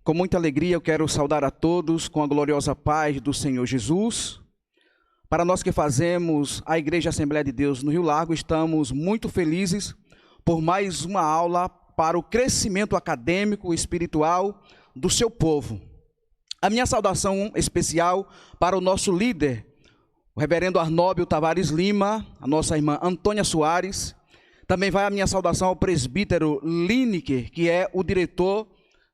Com muita alegria eu quero saudar a todos com a gloriosa paz do Senhor Jesus. Para nós que fazemos a Igreja Assembleia de Deus no Rio Largo, estamos muito felizes por mais uma aula para o crescimento acadêmico e espiritual do seu povo. A minha saudação especial para o nosso líder, o reverendo Arnóbio Tavares Lima, a nossa irmã Antônia Soares. Também vai a minha saudação ao presbítero Lineker, que é o diretor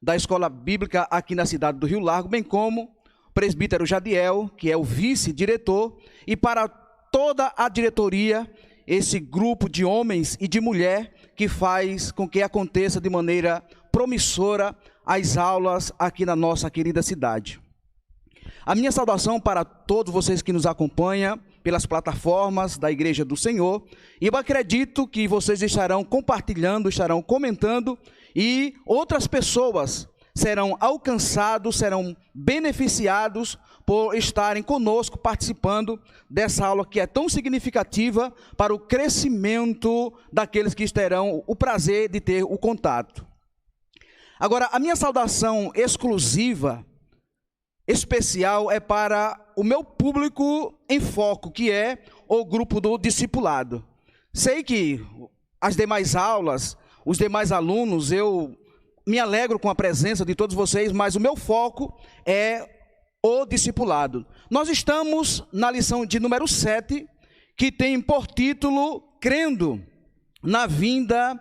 da Escola Bíblica aqui na cidade do Rio Largo, bem como o presbítero Jadiel, que é o vice-diretor, e para toda a diretoria, esse grupo de homens e de mulher que faz com que aconteça de maneira promissora as aulas aqui na nossa querida cidade. A minha saudação para todos vocês que nos acompanham pelas plataformas da Igreja do Senhor, e eu acredito que vocês estarão compartilhando, estarão comentando, e outras pessoas serão alcançados, serão beneficiados por estarem conosco participando dessa aula que é tão significativa para o crescimento daqueles que terão o prazer de ter o contato. Agora, a minha saudação exclusiva, especial, é para o meu público em foco, que é o grupo do discipulado. Sei que as demais aulas, os demais alunos, eu me alegro com a presença de todos vocês, mas o meu foco é o discipulado. Nós estamos na lição de número 7, que tem por título Crendo na vinda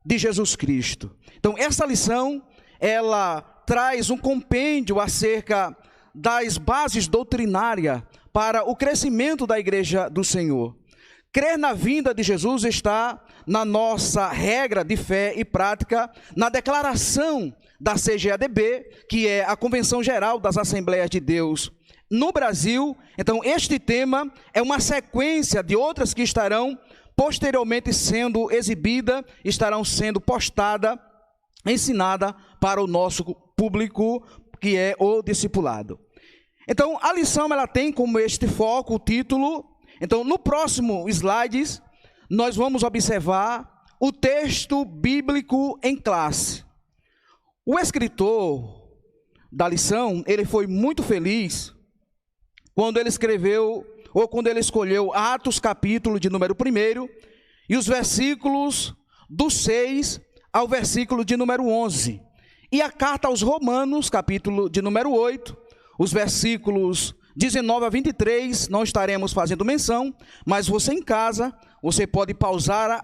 de Jesus Cristo. Então, essa lição, ela traz um compêndio acerca das bases doutrinárias para o crescimento da Igreja do Senhor. Crer na vinda de Jesus está na nossa regra de fé e prática, na declaração da CGADB, que é a Convenção Geral das Assembleias de Deus no Brasil. Então, este tema é uma sequência de outras que estarão posteriormente sendo exibida, estarão sendo postada, ensinada para o nosso público, que é o discipulado. Então, a lição ela tem como este foco o título. Então, no próximo slide, nós vamos observar o texto bíblico em classe. O escritor da lição, ele foi muito feliz quando ele escreveu, ou quando ele escolheu Atos, capítulo de número 1, e os versículos do 6 ao versículo de número 11. E a carta aos Romanos, capítulo de número 8, os versículos 19 a 23, não estaremos fazendo menção, mas você em casa, você pode pausar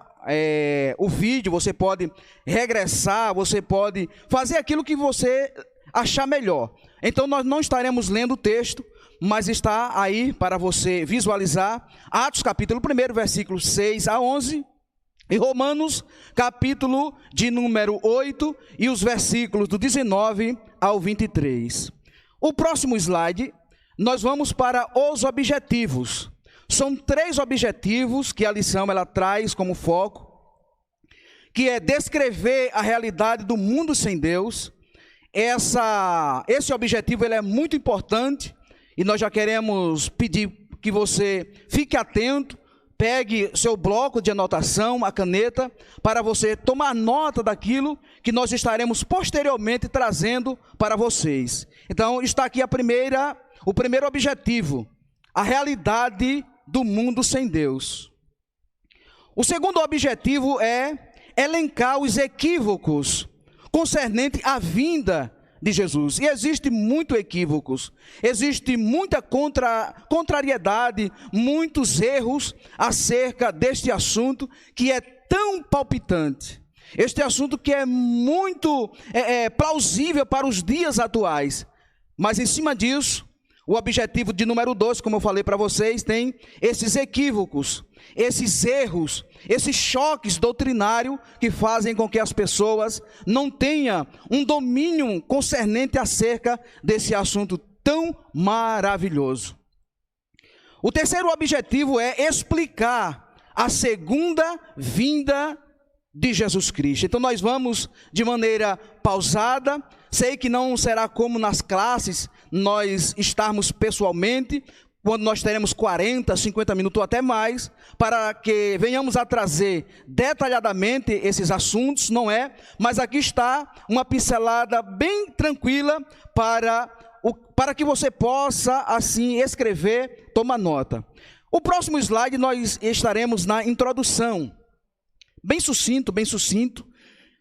o vídeo, você pode regressar, você pode fazer aquilo que você achar melhor. Então nós não estaremos lendo o texto, mas está aí para você visualizar. Atos capítulo 1, versículos 6 a 11, e Romanos capítulo de número 8, e os versículos do 19 ao 23. O próximo slide, nós vamos para os objetivos. São 3 objetivos que a lição ela traz como foco, que é descrever a realidade do mundo sem Deus. Esse objetivo ele é muito importante, e nós já queremos pedir que você fique atento, pegue seu bloco de anotação, a caneta, para você tomar nota daquilo que nós estaremos posteriormente trazendo para vocês. Então, está aqui o primeiro objetivo, a realidade do mundo sem Deus. O segundo objetivo é elencar os equívocos concernente à vinda de Jesus. E existe muito equívocos, existe muita contrariedade, muitos erros acerca deste assunto que é tão palpitante. Este assunto que é muito plausível para os dias atuais. Mas em cima disso, o objetivo de número 2, como eu falei para vocês, tem esses equívocos, esses erros, esses choques doutrinários que fazem com que as pessoas não tenham um domínio concernente acerca desse assunto tão maravilhoso. O terceiro objetivo é explicar a segunda vinda de Jesus Cristo. Então nós vamos de maneira pausada. Sei que não será como nas classes nós estarmos pessoalmente, quando nós teremos 40, 50 minutos ou até mais, para que venhamos a trazer detalhadamente esses assuntos, não é? Mas aqui está uma pincelada bem tranquila para que você possa, assim, escrever, tomar nota. O próximo slide nós estaremos na introdução, bem sucinto,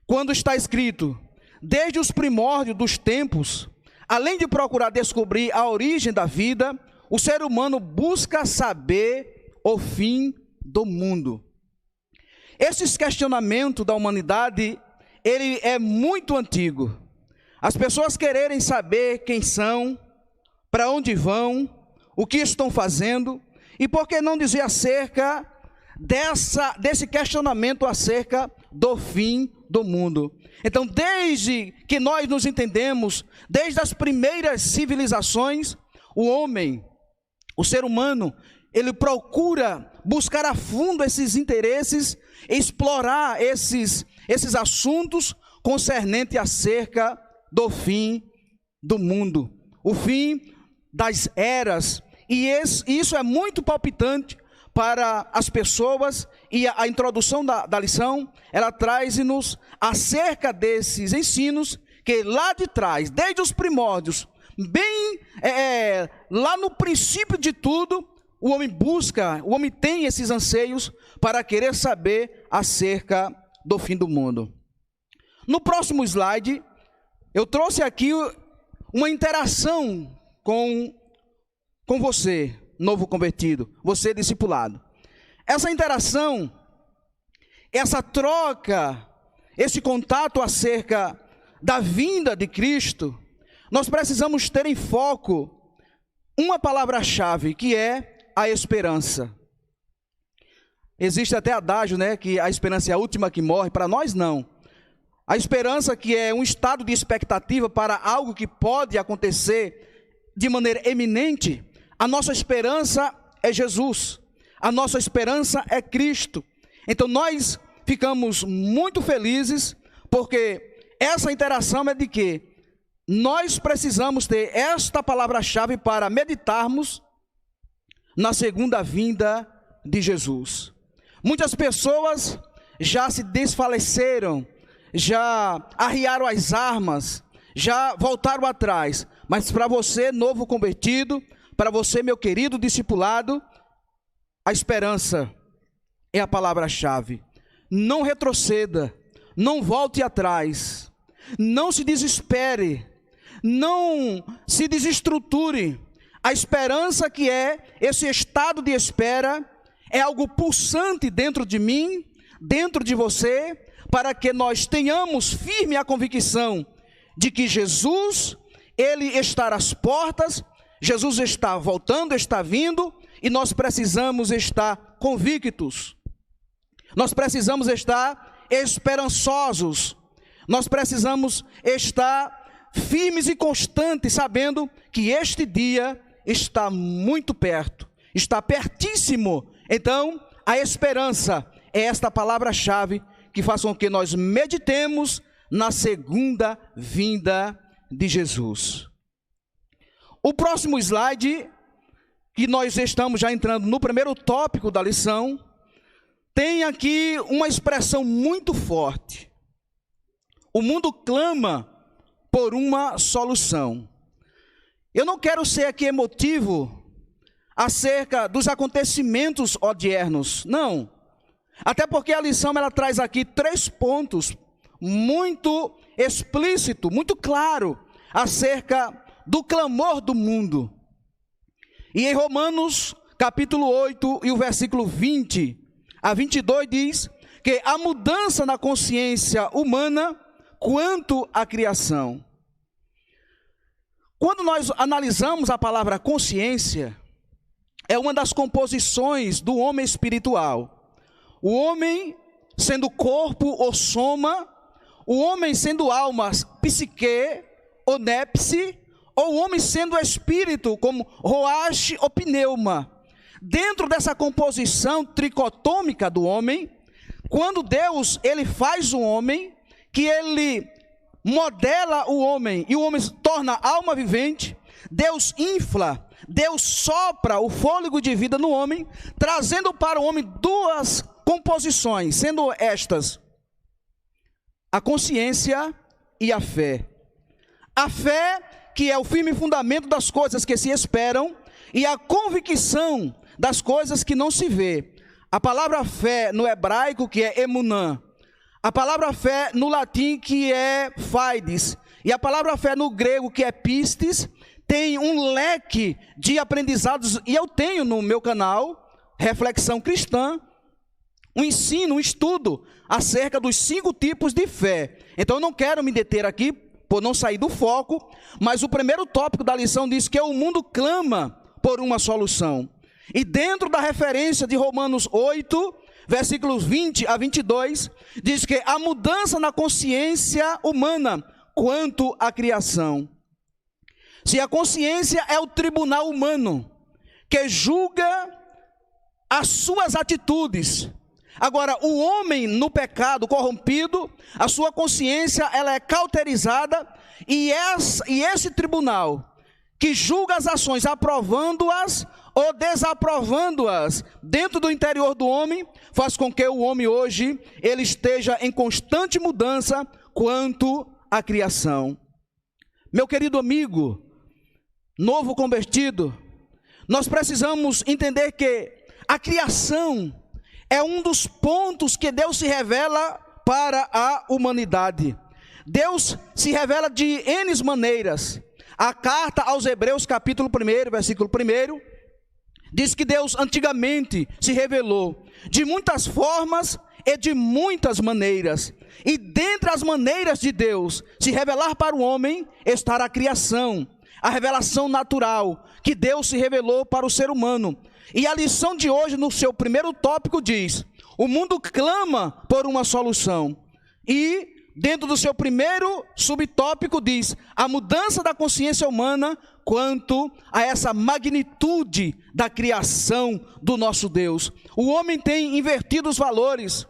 quando está escrito: desde os primórdios dos tempos, além de procurar descobrir a origem da vida, o ser humano busca saber o fim do mundo. Esse questionamento da humanidade, ele é muito antigo. As pessoas quererem saber quem são, para onde vão, o que estão fazendo, e por que não dizer acerca desse questionamento acerca do fim do mundo. Então, desde que nós nos entendemos, desde as primeiras civilizações, o homem, o ser humano, ele procura buscar a fundo esses interesses, explorar esses assuntos concernentes acerca do fim do mundo, o fim das eras. E isso é muito palpitante para as pessoas, e a introdução da lição, ela traz-nos acerca desses ensinos que lá de trás, desde os primórdios, bem lá no princípio de tudo, o homem tem esses anseios para querer saber acerca do fim do mundo. No próximo slide, eu trouxe aqui uma interação com você, novo convertido, você discipulado. Essa interação, essa troca, esse contato acerca da vinda de Cristo, nós precisamos ter em foco uma palavra-chave, que é a esperança. Existe até adágio, né, que a esperança é a última que morre. Para nós, não. A esperança, que é um estado de expectativa para algo que pode acontecer de maneira eminente. A nossa esperança é Jesus. A nossa esperança é Cristo. Então nós ficamos muito felizes, porque essa interação é de que nós precisamos ter esta palavra-chave para meditarmos na segunda vinda de Jesus. Muitas pessoas já se desfaleceram, já arriaram as armas, já voltaram atrás. Mas para você, novo convertido, para você, meu querido discipulado, a esperança é a palavra-chave. Não retroceda, não volte atrás, não se desespere, não se desestruture. A esperança, que é esse estado de espera, é algo pulsante dentro de mim, dentro de você, para que nós tenhamos firme a convicção de que Jesus, ele está às portas, Jesus está voltando, está vindo, e nós precisamos estar convictos. Nós precisamos estar esperançosos. Nós precisamos estar firmes e constantes, sabendo que este dia está muito perto, está pertíssimo. Então, a esperança é esta palavra-chave que faz com que nós meditemos na segunda vinda de Jesus. O próximo slide, que nós estamos já entrando no primeiro tópico da lição, tem aqui uma expressão muito forte. O mundo clama por uma solução. Eu não quero ser aqui emotivo acerca dos acontecimentos odiernos, não. Até porque a lição ela traz aqui 3 pontos muito explícito, muito claro, acerca do clamor do mundo. E em Romanos, capítulo 8, e o versículo 20 a 22, diz que a mudança na consciência humana quanto à criação. Quando nós analisamos a palavra consciência, é uma das composições do homem espiritual. O homem sendo corpo ou soma, o homem sendo alma, psique ou népse, ou o homem sendo espírito, como roache ou pneuma. Dentro dessa composição tricotômica do homem, quando Deus ele faz o homem, que ele modela o homem, e o homem se torna alma vivente, Deus infla, Deus sopra o fôlego de vida no homem, trazendo para o homem duas composições, sendo estas a consciência e a fé. A fé, que é o firme fundamento das coisas que se esperam, e a convicção das coisas que não se vê. A palavra fé no hebraico, que é emunã, a palavra fé no latim, que é fides, e a palavra fé no grego, que é pistes, tem um leque de aprendizados, e eu tenho no meu canal, Reflexão Cristã, um ensino, um estudo acerca dos 5 tipos de fé. Então eu não quero me deter aqui, por não sair do foco, mas o primeiro tópico da lição diz que o mundo clama por uma solução. E dentro da referência de Romanos 8, versículos 20 a 22, diz que a mudança na consciência humana quanto à criação. Se a consciência é o tribunal humano que julga as suas atitudes, agora o homem no pecado corrompido, a sua consciência ela é cauterizada, e esse tribunal que julga as ações, aprovando-as ou desaprovando-as dentro do interior do homem, faz com que o homem hoje ele esteja em constante mudança quanto à criação. Meu querido amigo, novo convertido, nós precisamos entender que a criação é um dos pontos que Deus se revela para a humanidade. Deus se revela de N maneiras. A carta aos Hebreus, capítulo 1, versículo 1, diz que Deus antigamente se revelou de muitas formas e de muitas maneiras. E dentre as maneiras de Deus se revelar para o homem está a criação, a revelação natural, que Deus se revelou para o ser humano. E a lição de hoje, no seu primeiro tópico, diz: o mundo clama por uma solução. E dentro do seu primeiro subtópico diz: a mudança da consciência humana quanto a essa magnitude da criação do nosso Deus. O homem tem invertido os valores.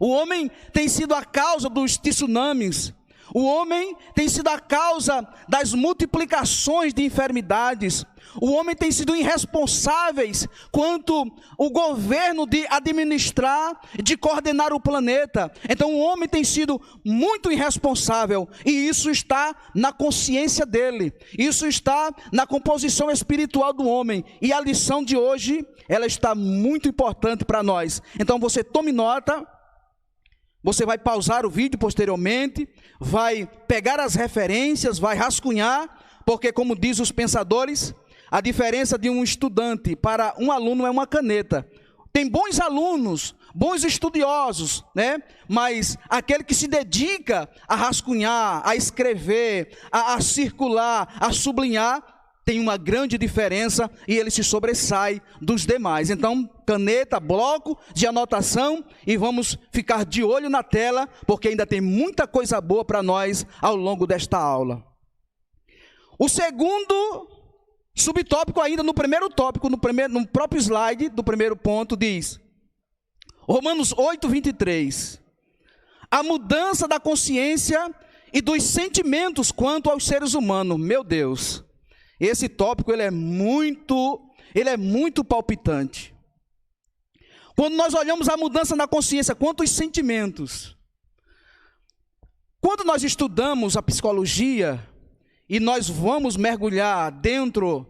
O homem tem sido a causa dos tsunamis. O homem tem sido a causa das multiplicações de enfermidades. O homem tem sido irresponsáveis quanto o governo de administrar, de coordenar o planeta. Então o homem tem sido muito irresponsável, e isso está na consciência dele. Isso está na composição espiritual do homem. E a lição de hoje, ela está muito importante para nós. Então você tome nota. Você vai pausar o vídeo posteriormente, vai pegar as referências, vai rascunhar, porque como diz os pensadores, a diferença de um estudante para um aluno é uma caneta. Tem bons alunos, bons estudiosos, né? Mas aquele que se dedica a rascunhar, a escrever, a circular, a sublinhar, tem uma grande diferença e ele se sobressai dos demais. Então, caneta, bloco de anotação, e vamos ficar de olho na tela, porque ainda tem muita coisa boa para nós ao longo desta aula. O segundo subtópico, ainda no primeiro tópico, no próprio slide do primeiro ponto, diz, Romanos 8, 23, a mudança da consciência e dos sentimentos quanto aos seres humanos. Meu Deus, esse tópico ele é muito palpitante. Quando nós olhamos a mudança na consciência quanto aos sentimentos, quando nós estudamos a psicologia e nós vamos mergulhar dentro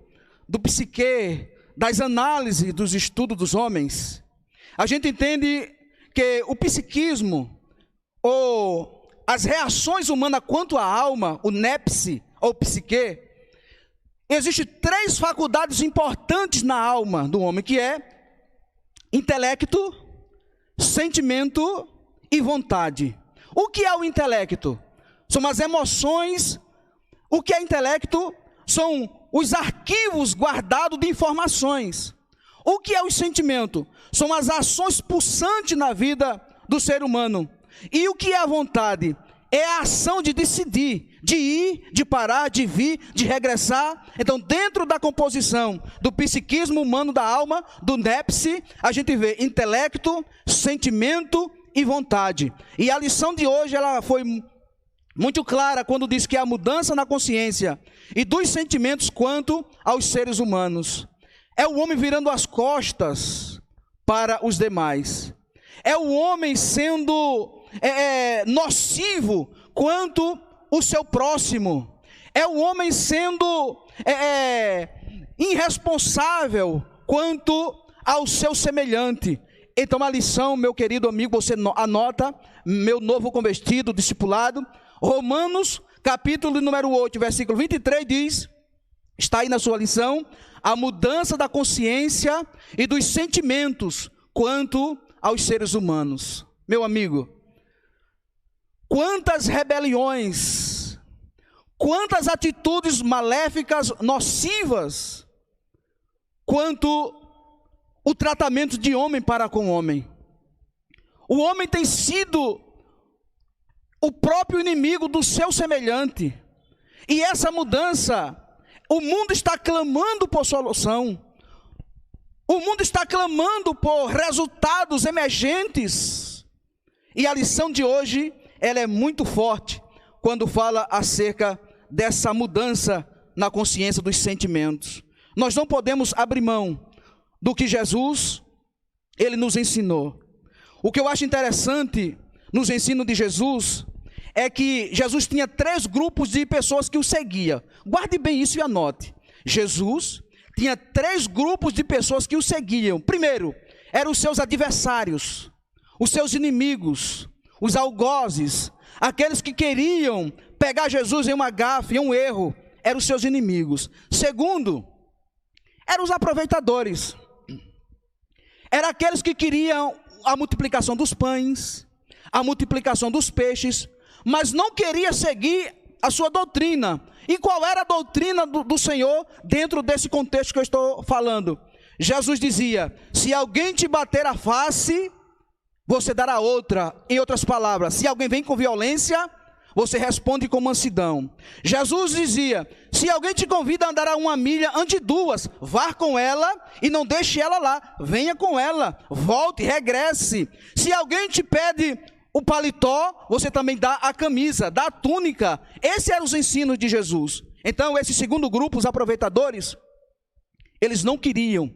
do psique, das análises dos estudos dos homens, a gente entende que o psiquismo, ou as reações humanas quanto à alma, o népse ou psique, existem 3 faculdades importantes na alma do homem, que é intelecto, sentimento e vontade. O que é o intelecto? São as emoções. O que é intelecto? São os arquivos guardados de informações. O que é o sentimento? São as ações pulsantes na vida do ser humano. E o que é a vontade? É a ação de decidir, de ir, de parar, de vir, de regressar. Então, dentro da composição do psiquismo humano da alma, do népse, a gente vê intelecto, sentimento e vontade. E a lição de hoje ela foi muito clara quando diz que há mudança na consciência e dos sentimentos quanto aos seres humanos. É o homem virando as costas para os demais. É o homem sendo nocivo quanto o seu próximo. É o homem sendo irresponsável quanto ao seu semelhante. Então a lição, meu querido amigo, você anota, meu novo convertido, discipulado, Romanos, capítulo número 8, versículo 23 diz, está aí na sua lição, a mudança da consciência e dos sentimentos quanto aos seres humanos. Meu amigo, quantas rebeliões, quantas atitudes maléficas, nocivas, quanto o tratamento de homem para com homem. O homem tem sido o próprio inimigo do seu semelhante. E essa mudança, o mundo está clamando por solução. O mundo está clamando por resultados emergentes. E a lição de hoje, ela é muito forte quando fala acerca dessa mudança na consciência dos sentimentos. Nós não podemos abrir mão do que Jesus, ele nos ensinou. O que eu acho interessante nos ensinos de Jesus é que Jesus tinha 3 grupos de pessoas que o seguiam. Guarde bem isso e anote. Jesus tinha 3 grupos de pessoas que o seguiam. Primeiro, eram os seus adversários, os seus inimigos, os algozes, aqueles que queriam pegar Jesus em uma gafe, em um erro, eram os seus inimigos. Segundo, eram os aproveitadores. Eram aqueles que queriam a multiplicação dos pães, a multiplicação dos peixes, mas não queria seguir a sua doutrina. E qual era a doutrina do Senhor dentro desse contexto que eu estou falando? Jesus dizia, se alguém te bater a face, você dará outra. Em outras palavras, se alguém vem com violência, você responde com mansidão. Jesus dizia, se alguém te convida a andar a 1 milha, ande 2, vá com ela e não deixe ela lá, venha com ela, volte, regresse. Se alguém te pede o paletó, você também dá a camisa, dá a túnica. Esses eram os ensinos de Jesus. Então, esse segundo grupo, os aproveitadores, eles não queriam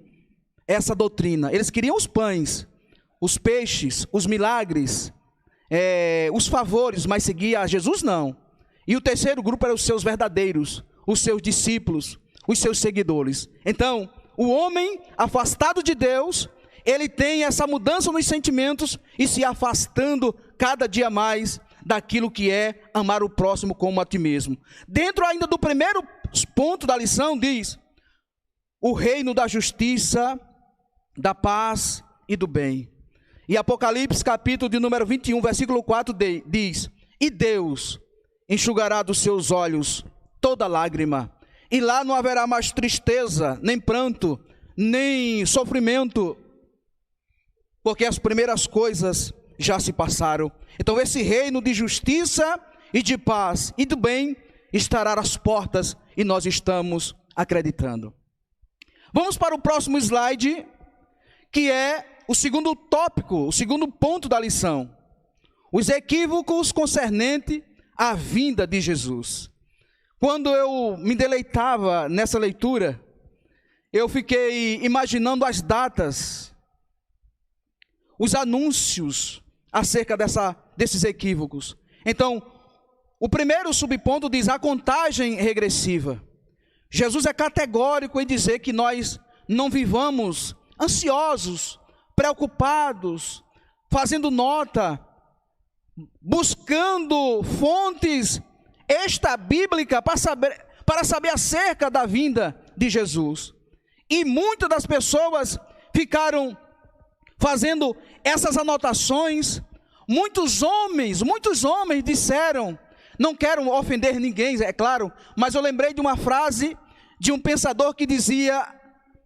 essa doutrina, eles queriam os pães, os peixes, os milagres, os favores, mas seguia a Jesus não. E o terceiro grupo eram os seus verdadeiros, os seus discípulos, os seus seguidores. Então, o homem afastado de Deus, ele tem essa mudança nos sentimentos e se afastando cada dia mais daquilo que é amar o próximo como a ti mesmo. Dentro ainda do primeiro ponto da lição diz, o reino da justiça, da paz e do bem. E Apocalipse capítulo de número 21, versículo 4 diz, e Deus enxugará dos seus olhos toda lágrima, e lá não haverá mais tristeza, nem pranto, nem sofrimento, porque as primeiras coisas já se passaram. Então esse reino de justiça e de paz e do bem estará às portas e nós estamos acreditando. Vamos para o próximo slide, que é o segundo tópico, o segundo ponto da lição. Os equívocos concernentes à vinda de Jesus. Quando eu me deleitava nessa leitura, eu fiquei imaginando as datas, os anúncios acerca desses equívocos. Então, o primeiro subponto diz a contagem regressiva. Jesus é categórico em dizer que nós não vivamos ansiosos, preocupados, fazendo nota, buscando fontes extra-bíblicas para saber acerca da vinda de Jesus. E muitas das pessoas ficaram fazendo essas anotações. Muitos homens disseram, não quero ofender ninguém, é claro, mas eu lembrei de uma frase de um pensador que dizia,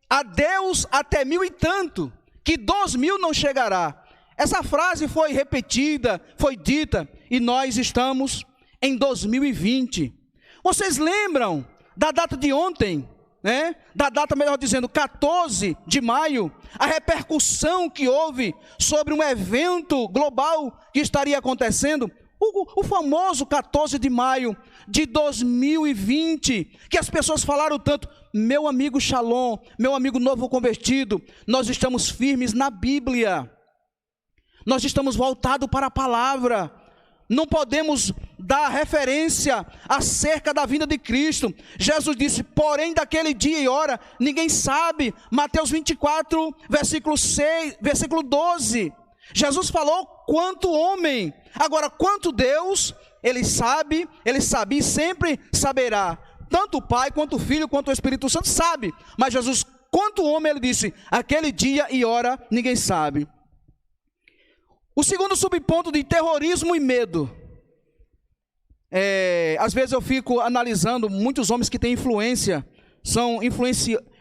adeus até 1000 e tanto, que 2000 não chegará. Essa frase foi repetida, foi dita, e nós estamos em 2020. Vocês lembram da data de ontem, né? Da data, melhor dizendo, 14 de maio, a repercussão que houve sobre um evento global que estaria acontecendo? O famoso 14 de maio de 2020, que as pessoas falaram tanto, meu amigo Shalom, meu amigo novo convertido, nós estamos firmes na Bíblia, nós estamos voltados para a palavra, não podemos dar referência acerca da vinda de Cristo. Jesus disse, porém daquele dia e hora, ninguém sabe. Mateus 24, versículo 12. Jesus falou quanto homem, agora quanto Deus, Ele sabe e sempre saberá. Tanto o Pai, quanto o Filho, quanto o Espírito Santo sabe. Mas Jesus, quanto homem, Ele disse, aquele dia e hora, ninguém sabe. O segundo subponto de terrorismo e medo. Às vezes eu fico analisando muitos homens que têm influência, são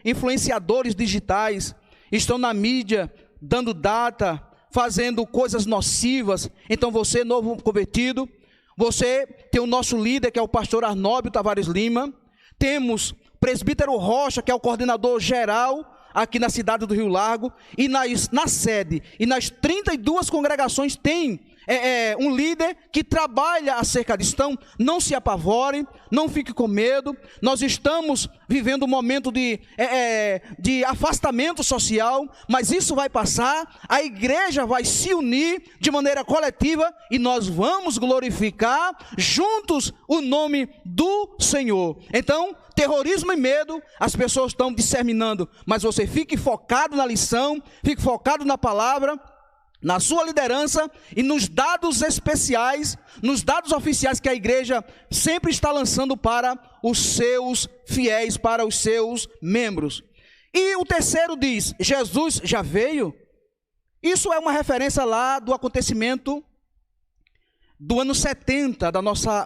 influenciadores digitais, estão na mídia, dando data, fazendo coisas nocivas. Então você, novo convertido, você tem o nosso líder, que é o pastor Arnóbio Tavares Lima, temos presbítero Rocha, que é o coordenador geral aqui na cidade do Rio Largo, e na sede, e nas 32 congregações tem um líder que trabalha acerca disso. Então, não se apavore, não fique com medo. Nós estamos vivendo um momento de afastamento social, mas isso vai passar, a igreja vai se unir de maneira coletiva e nós vamos glorificar juntos o nome do Senhor. Então, terrorismo e medo, as pessoas estão disseminando, mas você fique focado na lição, fique focado na palavra, na sua liderança e nos dados especiais, nos dados oficiais que a igreja sempre está lançando para os seus fiéis, para os seus membros. E o terceiro diz, Jesus já veio? Isso é uma referência lá do acontecimento do ano 70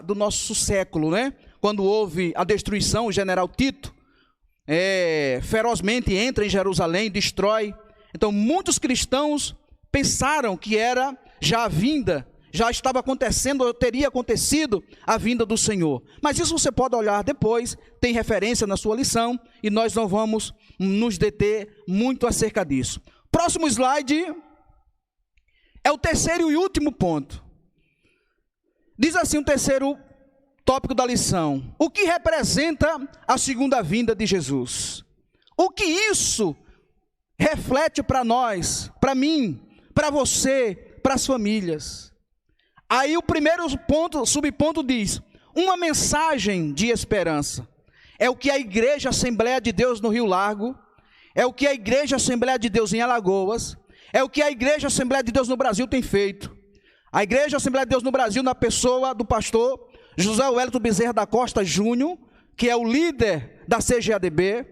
do nosso século, né? Quando houve a destruição, o general Tito ferozmente entra em Jerusalém, destrói. Então muitos cristãos pensaram que era já a vinda, já estava acontecendo, ou teria acontecido a vinda do Senhor. Mas isso você pode olhar depois, tem referência na sua lição, e nós não vamos nos deter muito acerca disso. Próximo slide é o terceiro e último ponto. Diz assim o terceiro tópico da lição: o que representa a segunda vinda de Jesus? O que isso reflete para nós, para mim, para você, para as famílias? Aí o primeiro subponto diz, uma mensagem de esperança. É o que a Igreja Assembleia de Deus no Rio Largo, é o que a Igreja Assembleia de Deus em Alagoas, é o que a Igreja Assembleia de Deus no Brasil tem feito. A Igreja Assembleia de Deus no Brasil, na pessoa do pastor José Wellington Bezerra da Costa Júnior, que é o líder da CGADB.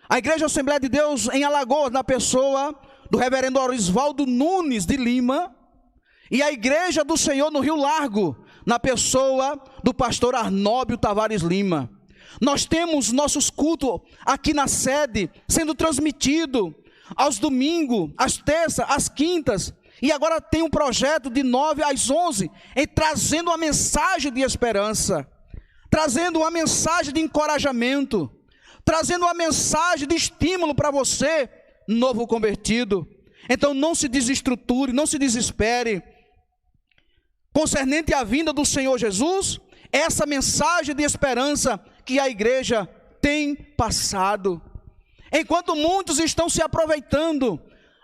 A Igreja Assembleia de Deus em Alagoas, na pessoa do reverendo Orisvaldo Nunes de Lima, e a Igreja do Senhor no Rio Largo, na pessoa do pastor Arnóbio Tavares Lima. Nós temos nossos cultos aqui na sede, sendo transmitido aos domingos, às terças, às quintas, e agora tem um projeto de 9 às 11, trazendo uma mensagem de esperança, trazendo uma mensagem de encorajamento, trazendo uma mensagem de estímulo para você, novo convertido. Então não se desestruture, não se desespere. Concernente à vinda do Senhor Jesus, essa mensagem de esperança que a igreja tem passado. Enquanto muitos estão se aproveitando,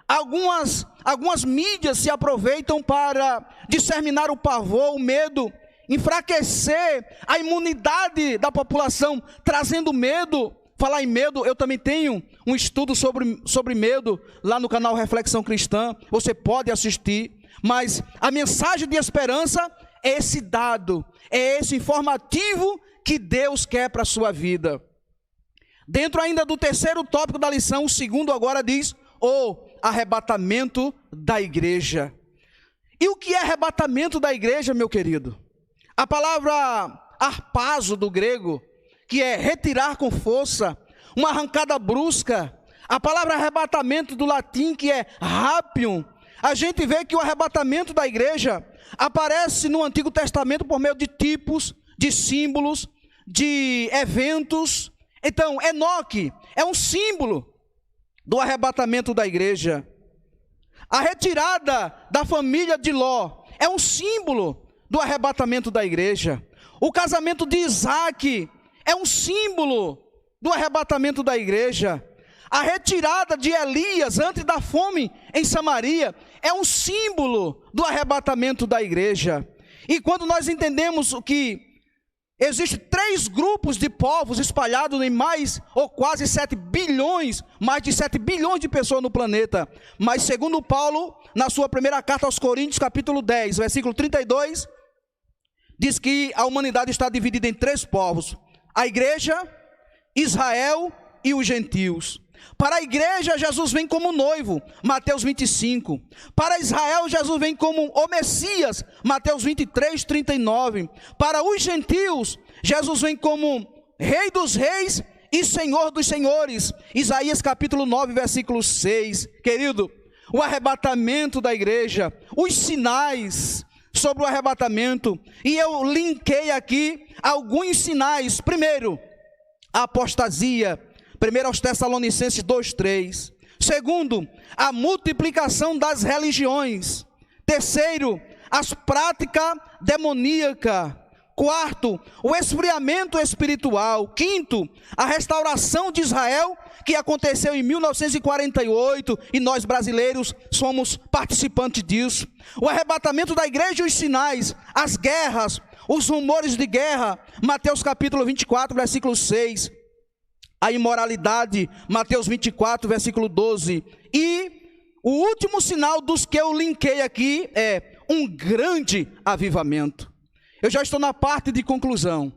algumas mídias se aproveitam para disseminar o pavor, o medo, enfraquecer a imunidade da população, trazendo medo. Falar em medo, eu também tenho um estudo sobre medo lá no canal Reflexão Cristã, você pode assistir, mas a mensagem de esperança é esse dado, é esse informativo que Deus quer para a sua vida. Dentro ainda do terceiro tópico da lição, o segundo agora diz, o arrebatamento da igreja. E o que é arrebatamento da igreja, meu querido? A palavra harpazo do grego, que é retirar com força, uma arrancada brusca. A palavra arrebatamento do latim, que é rapium. A gente vê que o arrebatamento da igreja aparece no Antigo Testamento por meio de tipos, de símbolos, de eventos. Então, Enoque é um símbolo do arrebatamento da igreja. A retirada da família de Ló é um símbolo do arrebatamento da igreja. O casamento de Isaac é um símbolo do arrebatamento da igreja. A retirada de Elias antes da fome em Samaria é um símbolo do arrebatamento da igreja. E quando nós entendemos o que existem 3 grupos de povos espalhados em mais ou quase 7 bilhões, mais de 7 bilhões de pessoas no planeta. Mas segundo Paulo, na sua primeira carta aos Coríntios, capítulo 10, versículo 32, diz que a humanidade está dividida em 3 povos: a igreja, Israel e os gentios. Para a igreja, Jesus vem como noivo, Mateus 25. Para Israel, Jesus vem como o Messias, Mateus 23, 39. Para os gentios, Jesus vem como Rei dos reis e Senhor dos senhores, Isaías capítulo 9, versículo 6. Querido, o arrebatamento da igreja, os sinais sobre o arrebatamento, e eu linkei aqui alguns sinais. Primeiro, a apostasia, 1 aos Tessalonicenses 2:3. Segundo, a multiplicação das religiões. Terceiro, as práticas demoníacas. Quarto, o esfriamento espiritual. Quinto, a restauração de Israel, que aconteceu em 1948, e nós brasileiros somos participantes disso. O arrebatamento da igreja e os sinais, as guerras, os rumores de guerra, Mateus capítulo 24, versículo 6. A imoralidade, Mateus 24, versículo 12. E o último sinal dos que eu linkei aqui é um grande avivamento. Eu já estou na parte de conclusão.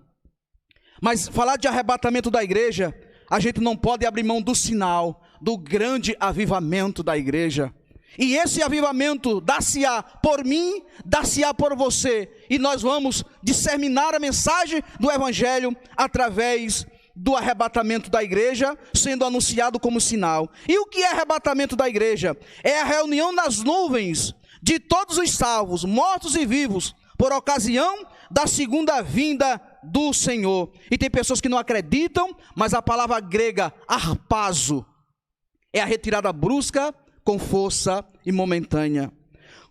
Mas falar de arrebatamento da igreja, a gente não pode abrir mão do sinal, do grande avivamento da igreja. E esse avivamento dá-se-á por mim, dá-se-á por você. E nós vamos disseminar a mensagem do evangelho através do arrebatamento da igreja, sendo anunciado como sinal. E o que é arrebatamento da igreja? É a reunião nas nuvens de todos os salvos, mortos e vivos, por ocasião da segunda vinda do Senhor. E tem pessoas que não acreditam, mas a palavra grega harpazo é a retirada brusca, com força e momentânea.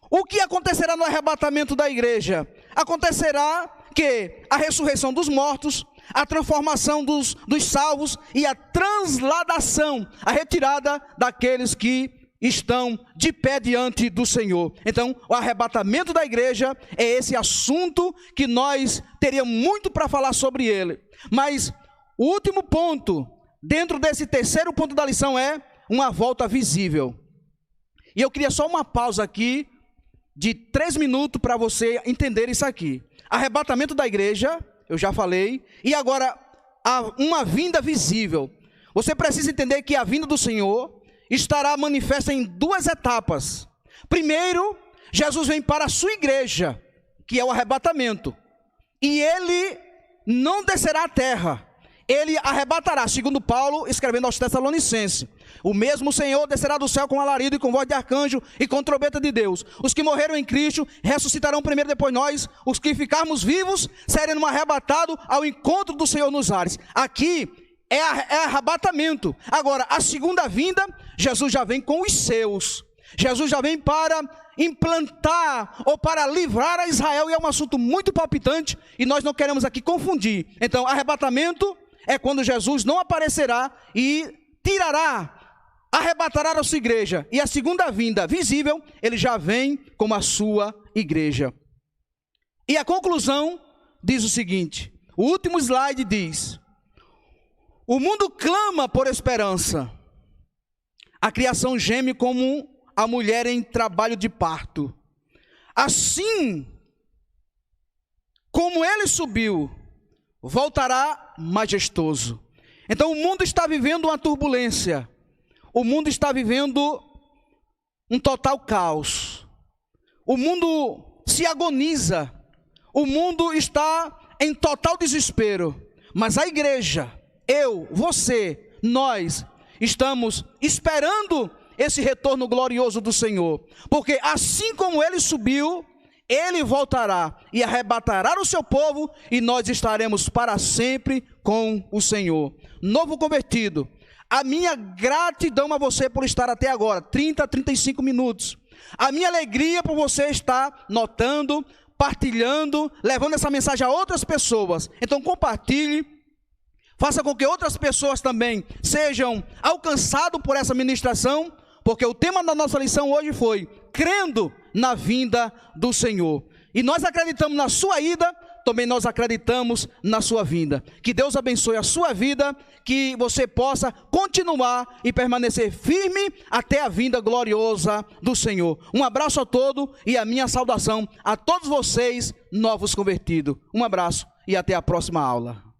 O que acontecerá no arrebatamento da igreja? Acontecerá que a ressurreição dos mortos, a transformação dos salvos e a transladação, a retirada daqueles que estão de pé diante do Senhor. Então, o arrebatamento da igreja é esse assunto que nós teríamos muito para falar sobre ele. Mas o último ponto, dentro desse terceiro ponto da lição, é uma volta visível. E eu queria só uma pausa aqui de 3 minutos para você entender isso aqui. Arrebatamento da igreja, eu já falei, e agora uma vinda visível. Você precisa entender que a vinda do Senhor estará manifesta em 2 etapas. Primeiro, Jesus vem para a sua igreja, que é o arrebatamento, e ele não descerá à terra, ele arrebatará, segundo Paulo, escrevendo aos Tessalonicenses. O mesmo Senhor descerá do céu com alarido e com voz de arcanjo e com trombeta de Deus. Os que morreram em Cristo ressuscitarão primeiro, depois nós, os que ficarmos vivos, seremos arrebatados ao encontro do Senhor nos ares. Aqui é arrebatamento. Agora, a segunda vinda, Jesus já vem com os seus. Jesus já vem para implantar ou para livrar a Israel, e é um assunto muito palpitante e nós não queremos aqui confundir. Então, arrebatamento é quando Jesus não aparecerá e arrebatará a sua igreja. E a segunda vinda visível, ele já vem como a sua igreja. E a conclusão diz o seguinte, o último slide diz: o mundo clama por esperança. A criação geme como a mulher em trabalho de parto. Assim como ele subiu, voltará majestoso. Então o mundo está vivendo uma turbulência. O mundo está vivendo um total caos. O mundo se agoniza. O mundo está em total desespero. Mas a igreja, eu, você, nós, estamos esperando esse retorno glorioso do Senhor. Porque assim como ele subiu, ele voltará e arrebatará o seu povo, e nós estaremos para sempre com o Senhor. Novo convertido, a minha gratidão a você por estar até agora, 30, 35 minutos. A minha alegria por você estar notando, partilhando, levando essa mensagem a outras pessoas. Então compartilhe, faça com que outras pessoas também sejam alcançadas por essa ministração, porque o tema da nossa lição hoje foi crendo na vinda do Senhor. E nós acreditamos na sua ida, também nós acreditamos na sua vinda. Que Deus abençoe a sua vida, que você possa continuar e permanecer firme até a vinda gloriosa do Senhor. Um abraço a todos e a minha saudação a todos vocês novos convertidos. Um abraço e até a próxima aula.